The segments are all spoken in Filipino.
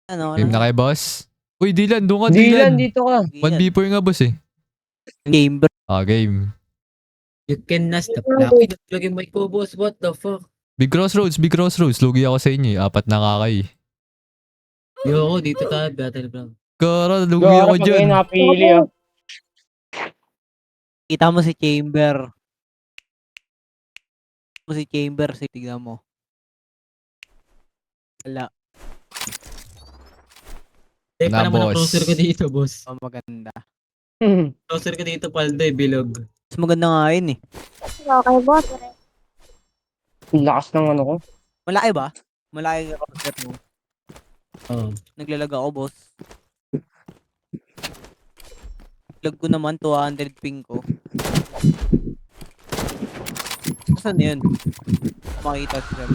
Ano, Game na kayo, boss? Uy, Dylan, doon ka, Dylan, Dylan. dito ka. 1v4 nga, boss eh. Chamber. Game. You can na stop na. Laging mic ko, boss. What the fuck? Big Crossroads, Big Crossroads. Lugi ako sa inyo eh. 4 na kakay. Yo, ako dito tayo. Battleground. Kara, lugi Gara ako pag dyan. kayo napili ah. Kita mo si Chamber. Si Chamber, tignan mo. Wala. Eh, Na, pa naman ang boss. closer ko dito, boss. Oh, maganda. Closer ko dito, Paldo, bilog. Mas maganda nga yun eh. Okay, boss. Ang lakas ng ano ko. Malaki ba? Malaki yung concept mo. Oo. Naglalag ako, boss. Lag ko naman, 200 ping ko. Saan yun? Makita siya.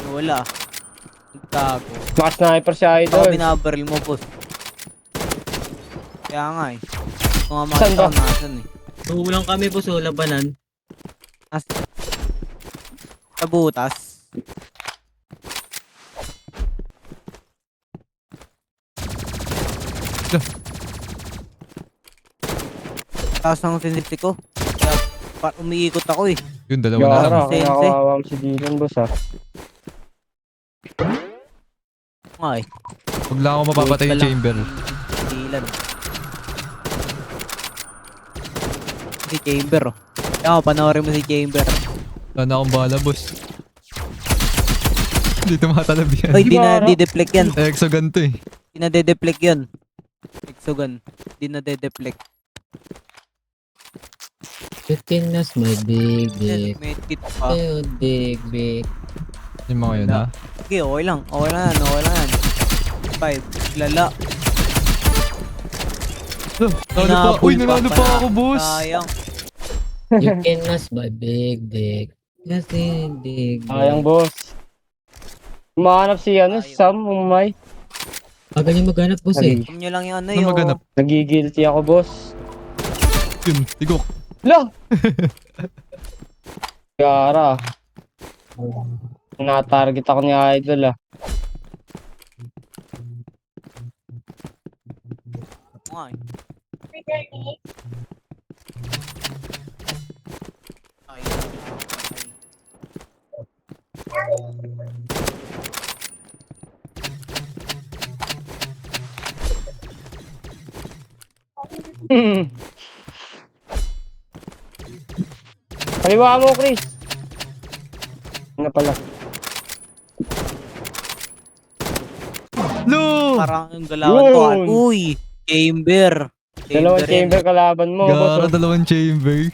Wala. Nagtago. Lakas sniper si Ito Idol. binabaril mo, boss. Kaya nga eh. Kung nga Saan makita ba? ko nasan eh. Uulang kami, boss. O, labanan. Sa butas. Taas ng sensitivity ko. Kaya umiikot ako eh. Yun, dalawa na lang. Gara, Sense, kinakawawa mo si Dylan, boss ah. Nga eh. Huwag lang ako mapapatay yung chamber. Ilan. Si Chamber oh. Kaya ako, panoorin mo si Chamber. Sana akong bahala, boss. Hindi tumatalab yan. Oy, di na di-deflect yan. Exogan to eh. Di na de-deflect yan. Exogun. Di na de-deflect. You can na my big, Yan, big. may kit pa. Oh, big, big. Yung mga yun, ha? Okay, okay lang. Okay lang yan. Okay lang yan. 5. Lala. Nanalo pa. Uy, nanalo pa ako, boss. Sayang. You can na my big, big. Kasi big, big. Sayang, boss. Umahanap si ano, Ayaw. Sam, umay. Magaling maghanap, boss eh. Alam nyo lang yung ano Ano yung... maganap? Nagigilty ako, boss. Yun, tigok. Lah! Gara. Na-target ako ni Idol ah. Nga eh. Ay, Kaliwa mo, Chris. Ano pala? No! parang yung galawan ko. Yun. Uy! Chamber. Dalawang yan. chamber kalaban mo, boss. Gara, dalawang chamber.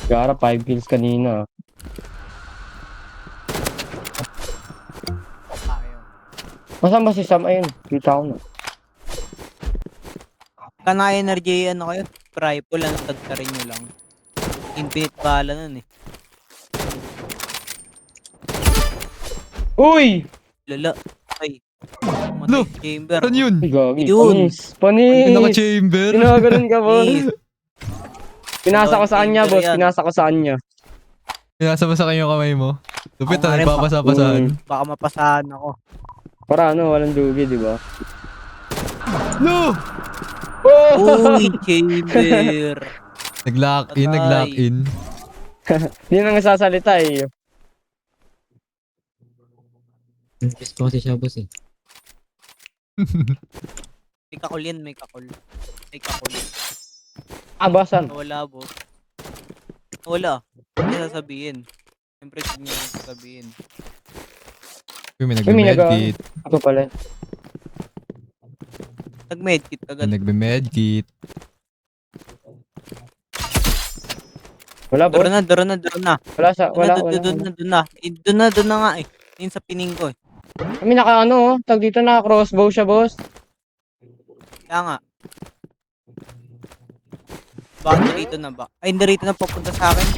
Gara, 5 kills kanina. Ayaw. Masama si Sam? Ayun, kita ko na. Kana energy ano kayo? Rifle lang, tagta rin nyo lang. Infinite bala nun eh. Uy! Lala. Ay. Lo, Matay chamber. Ano yun? Ay, gagi. Yun. Panis. Panis. Yung naka-chamber. Ginaganon ka, boss. Please. Pinasa ko sa kanya, Chamber boss. yan. Pinasa ko sa kanya. Pinasa ba sa kanya yung kamay mo? Lupit Ako nga na, rin, nagpapasa-pasahan. Baka mapasahan ako. Para ano, walang dugi, di ba? No! Oh! Uy, chamber. Nag-lock in, Patay. nag-lock in. Hindi na nagsasalita eh. Gusto ko kasi siya, boss eh. May kakul yan, may kakul. May kakul. Abasan. Wala, boss. Wala. Hindi sasabihin. Siyempre, hindi nyo sasabihin. Uy, may Uy, may nagbe-medkit. Ako pala. Nag-medkit agad. May nagbe-medkit. Wala, boss. Duro na. Wala sa, wala, wala. Doon na nga eh. Yun sa pining ko eh. Kami naka ano, tag dito na crossbow siya, boss. Kaya nga. Baka dito na ba? Ay, hindi rito na papunta sa akin.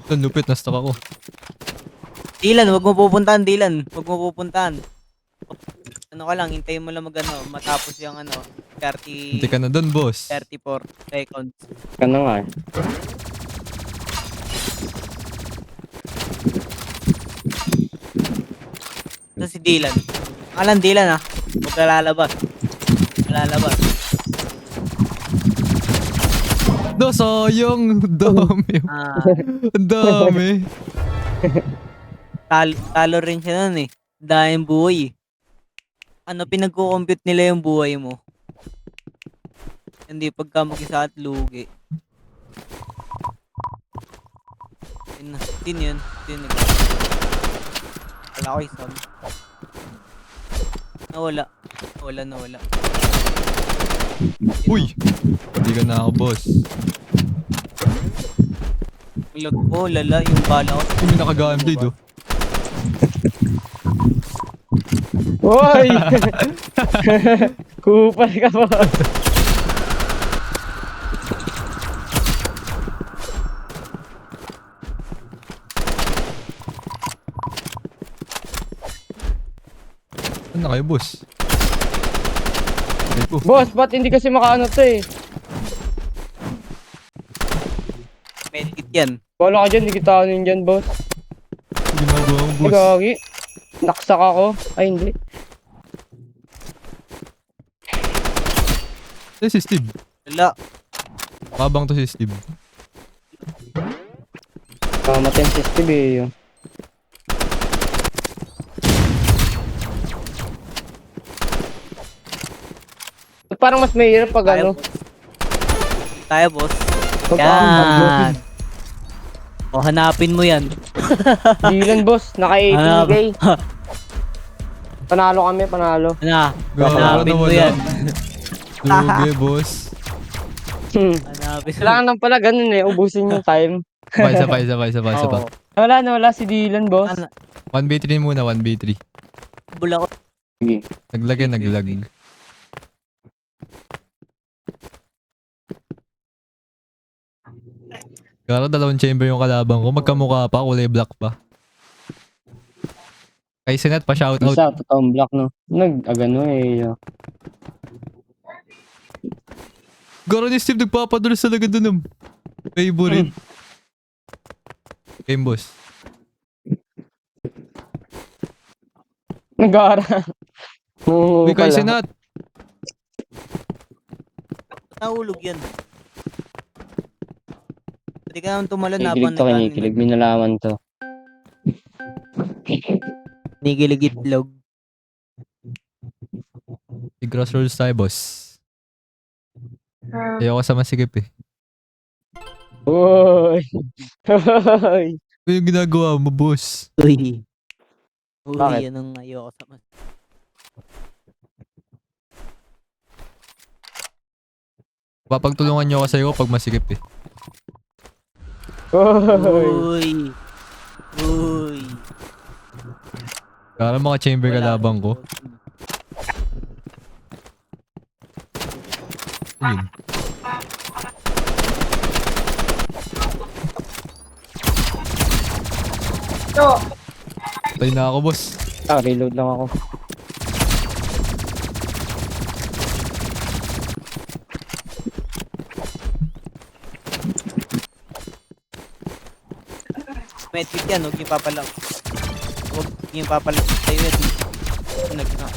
Ang lupit, na-stuck ako. Dylan, wag mo pupuntahan, Dylan. Wag mo pupuntahan. ano ka lang, hintayin mo lang matapos yung 30, Hindi ka na dun, boss. 34 seconds. Ka na nga eh. Ito si Dylan. Alam Dylan huwag ka lalabas. Lalabas. No, sayang. Dami. Ah, Ang dami. talo rin siya nun eh. Dahil buhay eh. Pinagko-compute nila yung buhay mo. Hindi pagka mag-isa at lugi. Yun na. Yun. Wala ko isang. Nawala. Uy! Hindi ka na ako, boss. Lag ko, lala, yung bala ko. Kung may nakagaan blade, oh. Hoy! Kupal ka po. Ano na kayo, boss? Ay po. Boss, ba't hindi kasi makaano to eh? Medkit yan. Wala ka dyan, hindi kita ano yun dyan, boss. Ginagawa mo, Ay, boss. gagi. Naksak ako. Ay, hindi. Eh, si Steve. Lala. Mabang to si Steve. Mamatay si Steve eh. Yun. Parang mas mahirap pag Kaya, ano. boss. Kaya, boss. Pag Yan. O, hanapin mo yan. Dylan, boss. Naka 18k. Panalo kami, panalo. Hanapin mo yan. Lugi, boss. Hanapin mo. Kailangan lang pala ganun eh. Ubusin yung time. Isa pa. Oo. Wala si Dylan, boss. 1v3 muna, 1v3. Bula ko. Sige. Naglag. Kaya dalawang chamber yung kalabang ko. Magkamukha pa, kulay black pa. Kay Sinat pa shoutout. Isa, totoong black, no? Nag-agano eh. Garo ni Steve nagpapadulas talaga dun ng favorite. Game boss. Nag-aara. Uy, kay Sinat. Nahulog yan. Pwede ka naman tumalon Kinikilig to, kinikilig. May nalaman to. Kinikilig itlog. Si Crossroads tayo, boss. Ayoko sa masikip eh. Uy! Uy! Ano yung ginagawa mo, boss? Uy, Bakit? yan ang ayoko sa mas. Papagtulungan nyo ako sa'yo pag masikip eh. Uy! Uy. Kaya mga chamber Wala. kalabang ko. Yun. Patay na ako, boss. Reload lang ako. Medkit yan, huwag niyo papalag. Huwag niyo papalag. Tayo yan. Nag-na.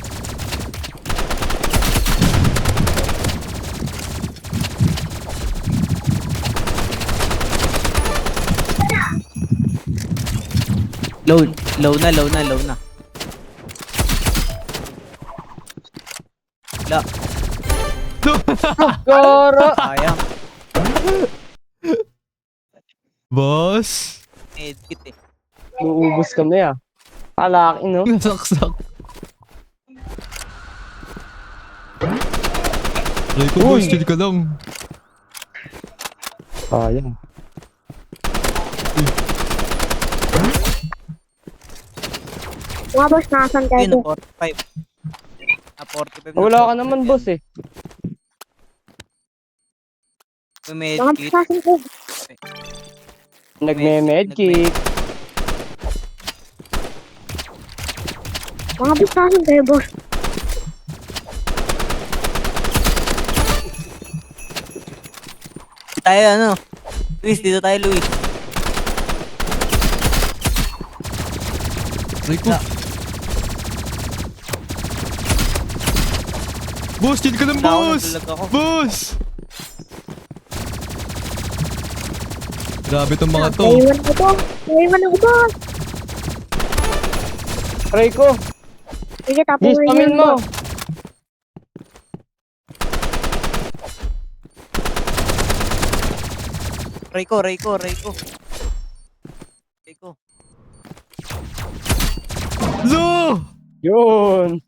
Low na. La, Goro! sayang. Boss! Medkit eh. Uubos kami ah. Kalaki, no? Nasaksak. Try ko, Uy! boss. Chill ka lang. Sayang. Mga boss, nasan kayo? Yun, 45. 45 na. Wala ka naman, boss eh. May Mga boss, medkit. nasan kayo? Nagme-medkit. Mga boss, nasan kayo, boss? tayo, ano? Luis, dito tayo, Luis. Aray ko. Boss, chill ka lang, Wala ako, boss! naglalag ako. Boss! Grabe tong mga to. Naiwan ako to. Naiwan ako to. Try ko. Sige, tapos Gis, tamin mo. Rayco. Lo! Yun.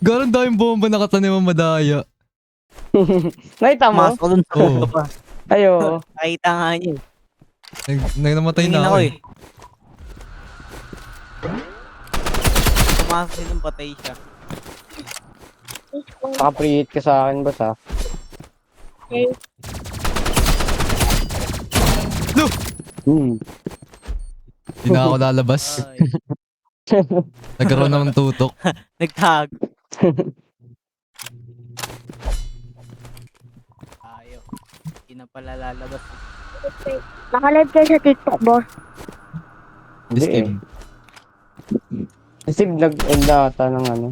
Ganon daming bomba nakatanim ang madaya. Nakita mo? Mas ko dun sa Oo. ulo pa. Ayo. Nakita nga niya. Namatay Tingin na ako ako eh. Pumasok siya patay siya. Naka-preheat ka sa akin, boss ha. Okay. Lo! Hindi na ako lalabas. Ay, Nagkaroon ng tutok. nagtag. Ayo. Hindi na pala lalabas. Nakalive kayo sa TikTok, boss. This Hindi eh. team. Kasi nag-end na ata ng ano.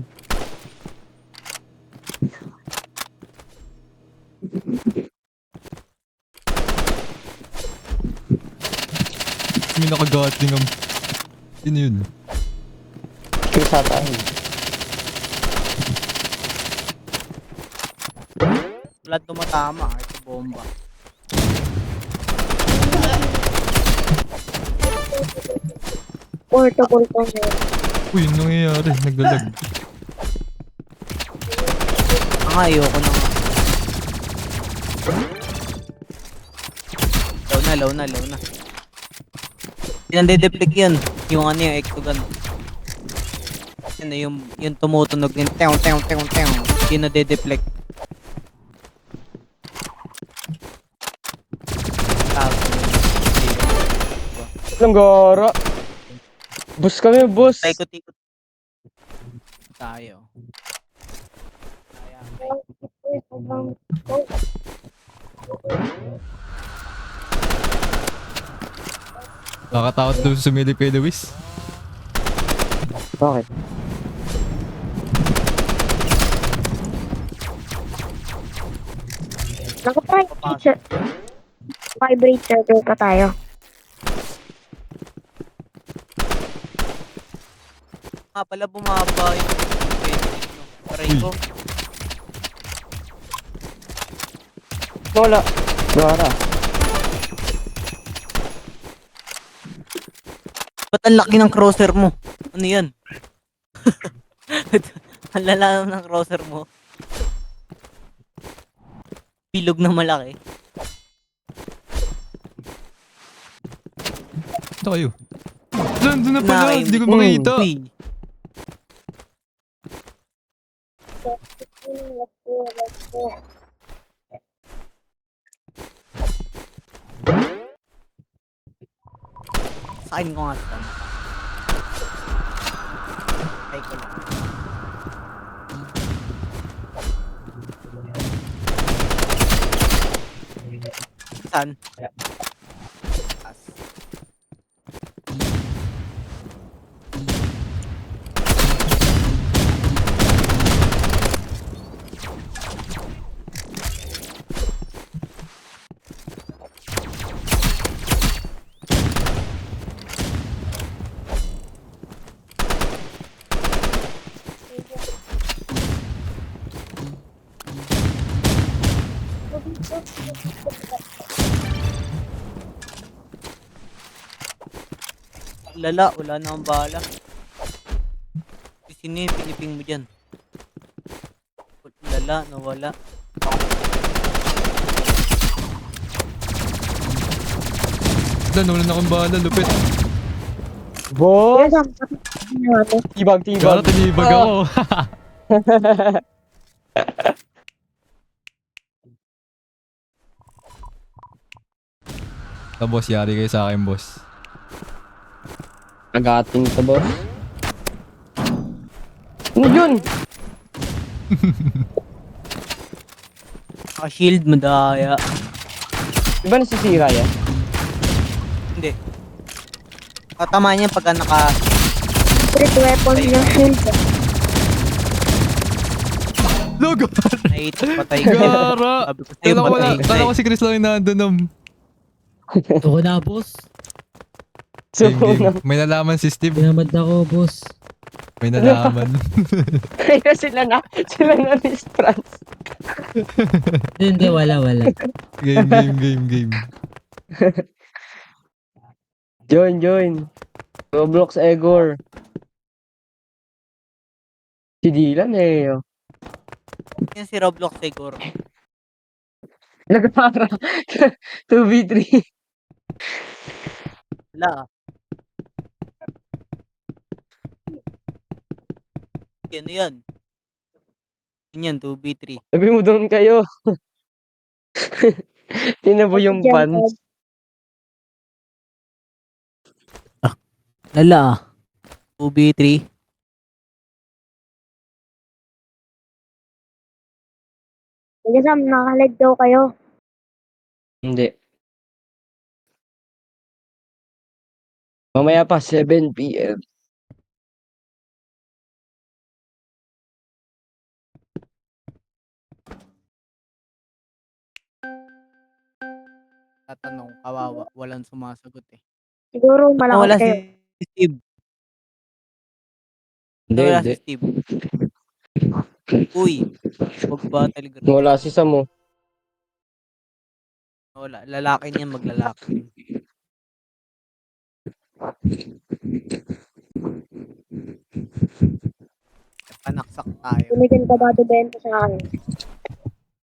May nakagatling ang... Sino yun? Chris ata yun. Wala tumatama. Ito bomba. Portable pa na yun. Uy, yung nangyayari. Naglalag. Ayoko na nga. Low na. Pinande-deflect yun. Yung ano yung Exogun. Yun, yung tumutunog yung teong. Yung nade-deflect. Langgara. Boss kami, boss. Taikot-ikot tayo. Nakatakot doon sumilip kay Luis. Bakit? Vibrate circle pa tayo. Pala bumaba yung Aray ko. Wala. Gara. Ba't ang laki ng crosser mo? Ano yan? Ang lala ng crosser mo. Bilog na malaki. Ito kayo. Doon na pala. Hindi ko makita. Uy, sa akin ko nga saan. Ay ko lang. Saan? Taas. Lala, wala na akong bala. Sino yung piniping mo dyan? Lala, nawala. Wala na akong bala. Lupit. Boss! Tibag. Gara, tinibag ako. Boss, yari kayo sa akin, boss. Agating to, boss. Ano yun? Shield madaya. Di ba nasisira yan? Hindi. Tatamaan niya pagka naka... Secret weapon yung shield. Logo! Naitap patay ka. Gara! Sabi ko sa'yo, patay ka Kala eh. ko si Chris lang yung nandun. Ito ko na, boss. So, May nalaman si Steve. Pinamad na ako, boss. May nalaman. kaya sila na Miss France. Hindi, wala. Game. Join. Roblox Egor. Si Dylan eh. Yan si Roblox siguro. Nagpara. 2v3. Wala. Ano yan? Yan, 2v3. Sabi mo doon kayo. Tinabo yung pants. Lala. 2v3. Sige Sam, nakalag daw kayo. Hindi. Mamaya pa, 7 p.m. Tatanong, kawawa. Walang sumasagot eh. Siguro Wala malakas kayo. si Steve. Hindi, Wala hindi. si Steve. Uy. Huwag ba talaga? Wala si Sam oh. Wala. Lalaki niyan, maglalaki. Panaksak tayo. Binigyan ka ba benta sa akin?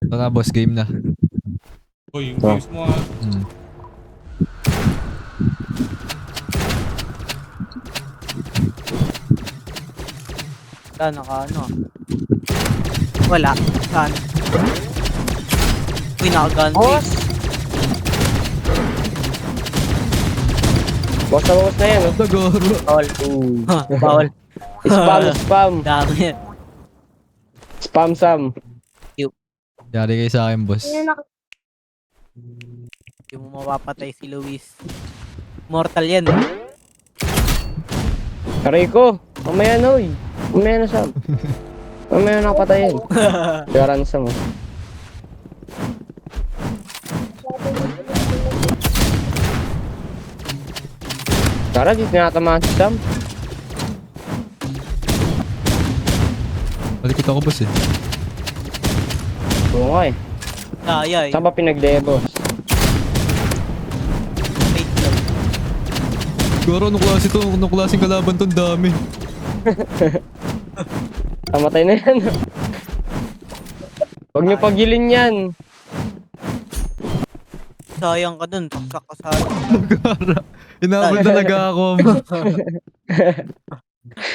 Tara boss, game na. Uy, yung views mo ah. Hmm. Wala, ano. Wala. Saan? Uy, nakaganti. Boss! Boss na yan oh. Nagoro. Bawal. Bawal. Spam. Dami yan. Spam Sam. Yari kayo sa akin boss. Ayun, Hindi mo mapapatay si Luis. Mortal yan. Aray ko. Mamaya na uy. Mamaya na Sam. Mamaya na kapatayin. Garan Sam oh. Tara, dito natamaan si Sam. Malikot ako boss eh. Oo nga eh. Kaya eh. Saan ba pinag-debos? Wait lang. Garo, anong klase to? Anong klaseng kalaban to? Ang dami. Tamatay na yan. Huwag niyo pagilin yan. Sayang ka dun. Taksak ka sayang. Gara. Inabol talaga ako.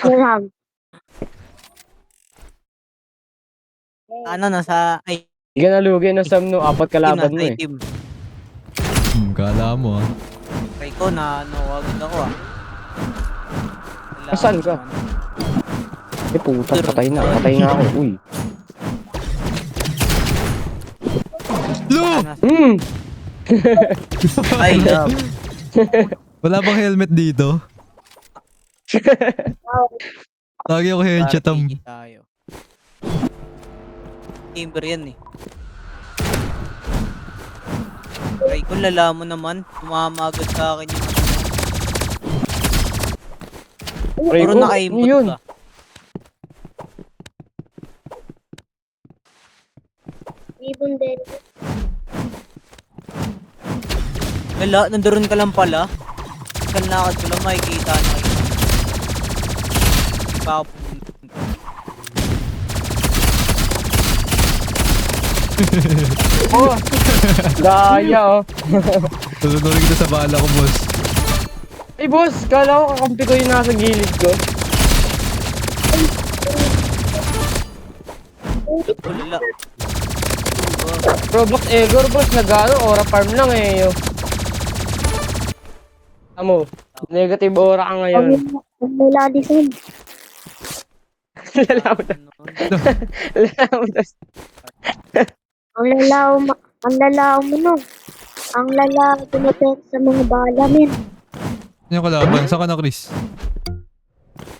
Sam. Ano, nasa... Ay, Hindi ka nalugi na Sam no. Apat team kalaban na, mo eh. team. Kala mo ah. Try ko na, agad ako ah. Wala Asan ako ka? naman. Eh puta, patay na. Patay nga ako. Uy. Lo! Hmm. I love. Wala bang helmet dito? Lagi ako headshot am. RPG tayo. Timber yan eh. Try ko, lala mo naman. Tumama agad sa akin yung ano. Aray Puro ko. naka-aimbot Ano yun? ka. Ibon din. Lala, nandoon ka lang pala. Isang lakad ko lang, makikita na kayo. Di pa ako pumunta. Oh. Daya oh. Tutunurin kita sa bala ko boss. Ay boss, kala ko kakampi ko yung nasa gilid ko. Oh, lala. Roblox Egor boss, nag-ano, aura farm lang eh. Amo, negative aura ka ngayon. Ang nilali Sam. Lalaw na. Lalaw na. Ang lalaw mo no. Ang lala, dumapit sa mga bala, men. Ano yung kalaban? Saan ka na, Chris?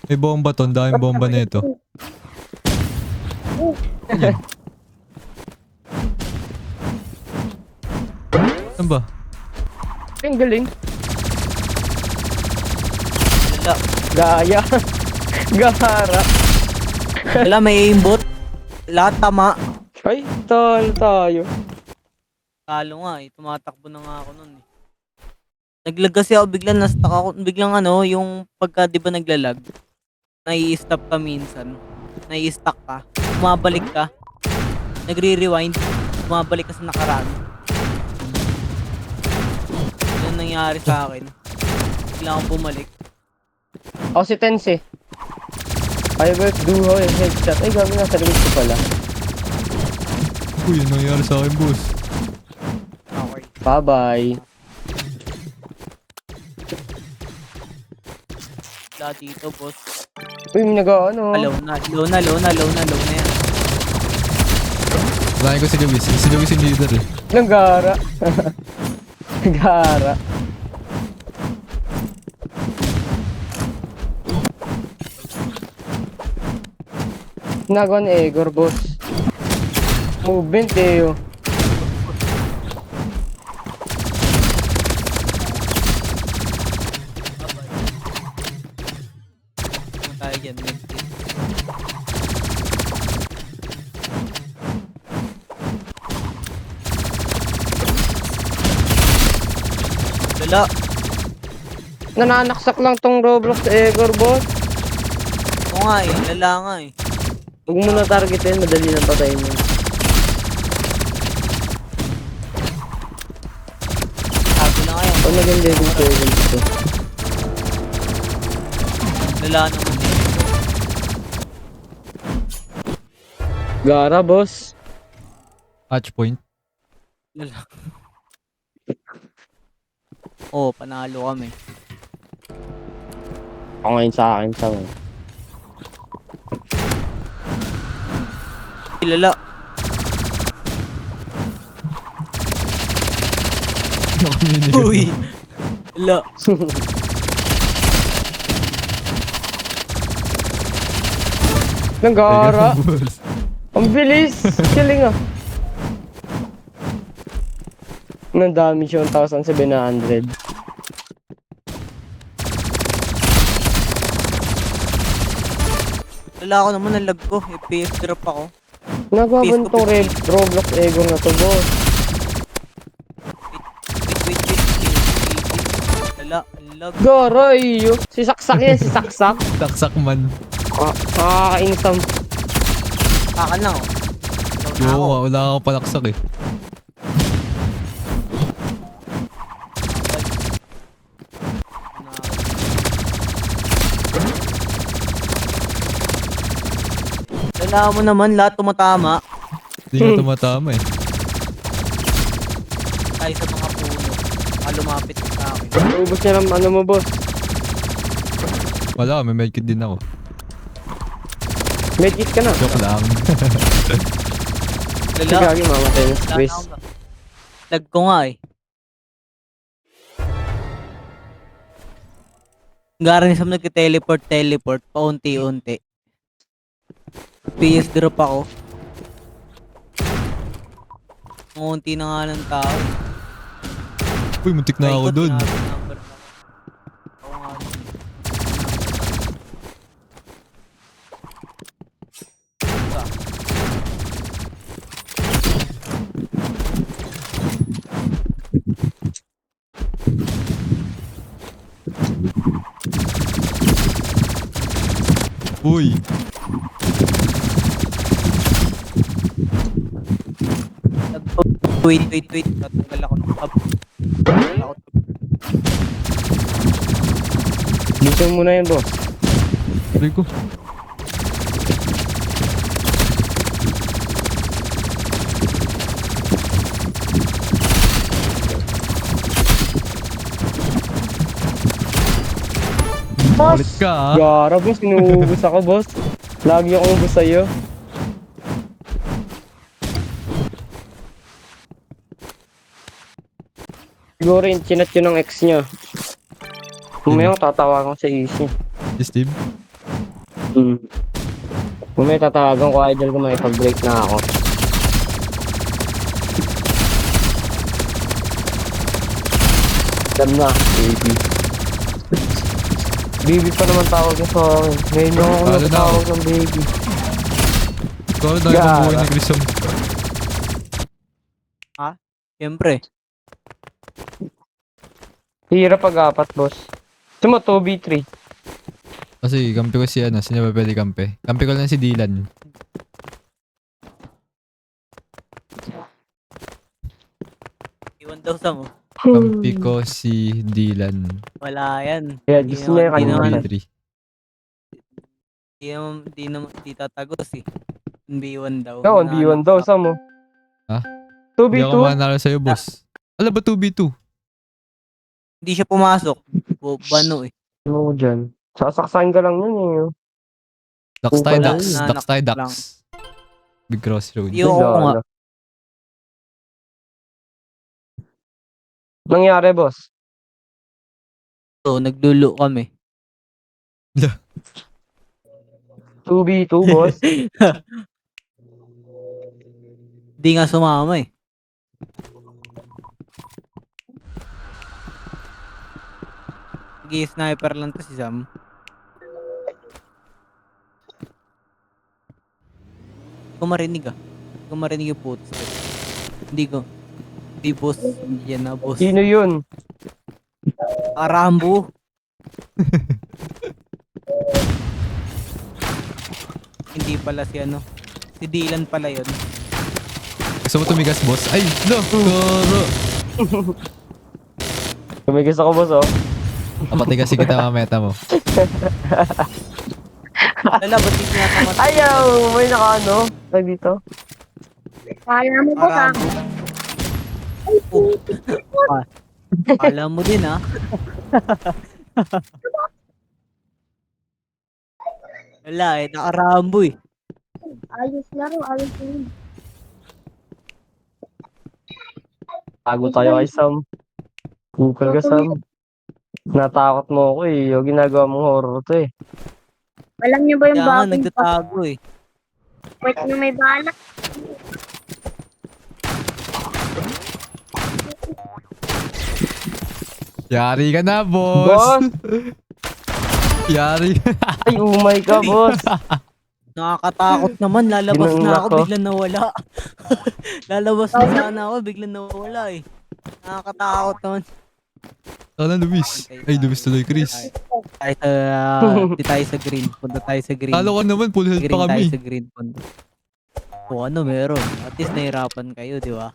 May bomba to. Ang daming bomba na ito. Ano? Saan ba? Ang galing. Lala. Gaya. Gahara. Wala, may aimbot. Lahat tama. Ay, talo tayo. Talo nga eh. Tumatakbo na nga ako nun eh. Naglag kasi ako biglang na-stuck ako. Biglang ano, yung pagka di ba naglalag, nai-stop ka minsan. Nai-stuck ka. Bumabalik ka. Nagre-rewind. Bumabalik ka sa nakaraan. Yan nangyari sa akin. Bigla akong bumalik. Ako si Tense. I work duho and headshot. Ay, gami nga sa likod ko pala. Uy, ano nangyari sa akin, boss? Okay. Bye-bye. Wala dito, boss. Uy, may nag-ano. Low na yan. Wala ko si Luis. Si Luis yung leader eh. Nagara. Nagara. Nagawa ni Egor, boss. Movement eh, oh. Kung tayo dyan, medkit. Lala. Nananaksak lang tong Roblox Egor, boss. Oo nga eh. Lala nga eh. Huwag mo na targetin, madali nang patayin mo. Sabi na ngayon. Pag naging level 7 ito. Lala naman eh. Gara, boss. Hatch point. Lala. Oo, panalo kami. Ako ngayon sa akin, sa mga. Lala. Uy. Lala. Nagara. Boss. Ang bilis! Kiling ah. Ang dami siya, 1,700. Lala ako naman, nalag ko. FPS drop ako. Nagawa ba nitong Roblox Egor na to, boss? Wait. Lala, lag. Gara, iyo. Si Saksak yan, si Saksak. Saksak man. Kakainsam. Kakan lang oh. Down na ako. Oo, wala akong palaksak eh. Lala mo naman, lahat tumatama. Hindi nga tumatama eh. Tayo sa mga puno. Lumapit sa akin. Ubus niya ng ano mo, boss. Wala, may medkit din ako. Medkit ka na. Joke lang. Kasi Lala, gagi mamatay ng lala stress. ako. Lag ko nga eh. Garan sa nagka-teleport paunti-unti. PS drop ako. Unti na nga ng tao. Uy, muntik na ako Paikot, dun. sinabi ng number lang. Oo nga. Diba? Uy, Wait. Tatanggal ako ng tab. Ako. Dito muna yun, boss. aray ko. Ulit ka ah. Gara, boss. Inuubos ako, boss. Lagi akong ubos sa'yo. Siguro yung chinat yun ng ex niya. Kumayang tatawagan ko sa easy. Si Steve? Kumaya tatawagan ko idol ko makipag-break na ako. Dam na, baby. Baby pa naman tawag niya sa akin. Ngayon ako Talo na ako. natawag ng baby. Ikaw na dahil ang buhay ni Grissom. Siyempre. Hira pag-apat, boss. Gusto mo 2v3. Kasi kampi ko si ano, sino ba pwede kampi? Kampi ko lang si Dylan. Iwan daw sa mo. Kampi ko si Dylan. Wala yan. Kaya gusto niya yung Di naman- kanina. 2v3. Di tatagos eh. B1 daw. Ikaw, B1 daw, sa mo. Ha? 2v2? Hindi ako manalo sa'yo, boss. Alam ba 2v2? Hindi siya pumasok. Bano eh. Ano ko dyan? Sasaksain ka lang yun eh. Ducks tayo, Wala. ducks. Nanak Ducks tayo, lang. ducks. Big crossroad. Yung ako nga. Nangyari, boss? So, naglulo kami. 2v2, boss? Di nga sumama eh. Nag-i-sniper lang to si Sam. Kung marinig ah. Kung marinig yung footstep. Hindi ko. Hindi boss. Hindi yan na boss. Sino yun? Rambo. Hindi pala si ano. Si Dylan pala yun. Gusto mo tumigas, boss? Ay, no! Goro! Kumigas ako, boss, oh. Papatigasin kita mameta mo. Lala, ba't hindi niya tamat? Ayaw! May naka-ano? Tag dito? Kala mo po sa Rambo. Kala mo din ah. Wala eh, naka-Rambo eh. ayos laro, ayos yun. Tago tayo kay Sam. Google ka, Sam. Natakot mo ako eh. Yung ginagawa mong horror to eh. Alam niyo ba yung Kaya nga, bagong nagtatago eh. pwet na may bala? Yari ka na, boss! Boss! Yari ka. Ay, umay ka, boss. Nakakatakot naman, lalabas Ginang na ako, nako. biglang nawala. Lalabas na sana ako, biglang nawala eh. Nakakatakot naman. Ako na, Luis. Ay, Luis tuloy, Chris. Tayo sa, di tayo sa green. Punta tayo sa green. Talo ka naman, full health Green pa tayo kami. sa green. Punta. O ano, meron. At least nahirapan kayo, di ba?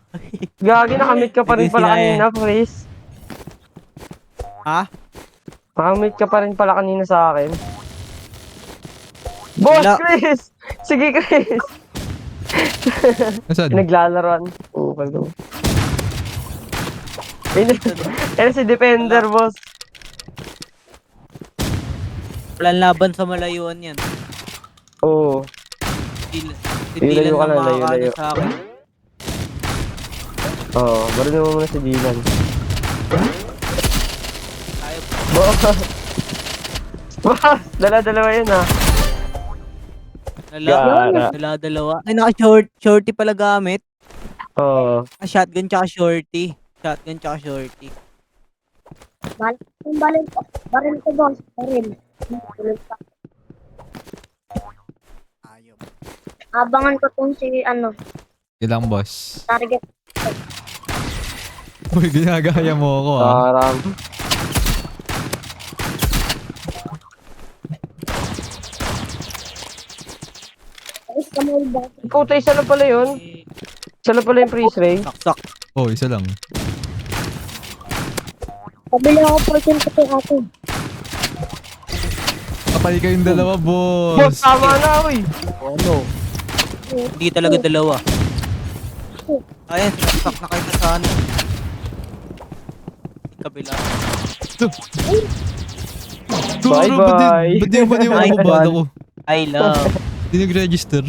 Gagi, nakamit ka pa rin Hindi pala sila eh. kanina, Chris. Ha? Nakamit ka pa rin pala kanina sa akin. Boss, Wala. Chris! Sige, Chris! Nasaan? Naglalaroan. Oo, pagod. Yan si Defender, boss. Walang laban sa malayuan yan. Oo. Si Layo Dylan ka na na, layo, makakaano layo. sa akin. Oo, baril mo muna si Dylan. Tayo, Boss! Boss! Dala-dalawa yun ah. Gara. dalawa. Ay, shorty pala gamit. Oo. Shotgun tsaka shorty. Shotgun tsaka shorty. Yung baril ko, boss. Baril. Ayop. Abangan ko tong si, ano, Ilang, boss? target. Uy, ginagaya mo ako, ah. Parang. Ayos ka mo ba? Puta, isa lang pala yun. Isa lang pala yung freeze ray. Saksak. Oh, isa lang. Pabili ako portion ko kay ate. Kapali kayong dalawa, Boss, boss. tama na, uy. Ano? Hindi talaga dalawa. Ayan, sinaksak na kayo sa ano. Kabila. Goro, Bye-bye. ba't di mo Bye-bye. bala ko? I love. Di nag-register.